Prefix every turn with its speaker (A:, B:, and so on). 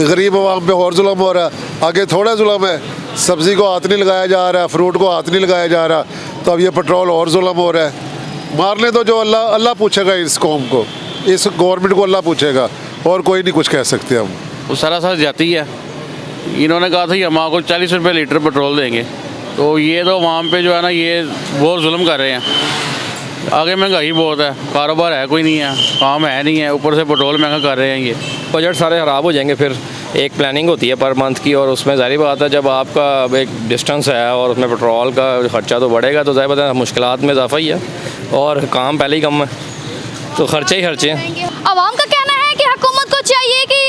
A: गरीब आवाम पे और जुल्म हो रहा है। आगे थोड़ा जुल्म है, सब्ज़ी को हाथ नहीं लगाया जा रहा, फ्रूट को हाथ नहीं लगाया जा रहा, तो अब ये पेट्रोल और जुल्म हो रहा है। मारने तो जो अल्लाह पूछेगा इस कौम को, इस गवर्नमेंट को अल्लाह पूछेगा, और कोई नहीं कुछ कह सकते हम।
B: वो सरासर जाती है। इन्होंने कहा था कि हम आपको 40 रुपये लीटर पेट्रोल देंगे, तो ये तो वहाँ पे जो है ना ये बहुत जुल्म कर रहे हैं। आगे महंगाई बहुत है, कारोबार है कोई नहीं है, काम है नहीं है, ऊपर से पेट्रोल महंगा कर रहे हैं। ये
C: बजट सारे ख़राब हो जाएंगे। फिर एक प्लानिंग होती है पर मंथ की, और उसमें ज़ाहिर बात है जब आपका एक डिस्टेंस है और उसमें पेट्रोल का ख़र्चा तो बढ़ेगा, तो ज़ाहिर बात है मुश्किलात में इजाफा ही है, और काम पहले ही कम है, तो खर्चे ही खर्चे हैं।
D: अवाम का कहना है कि हुकूमत को चाहिए कि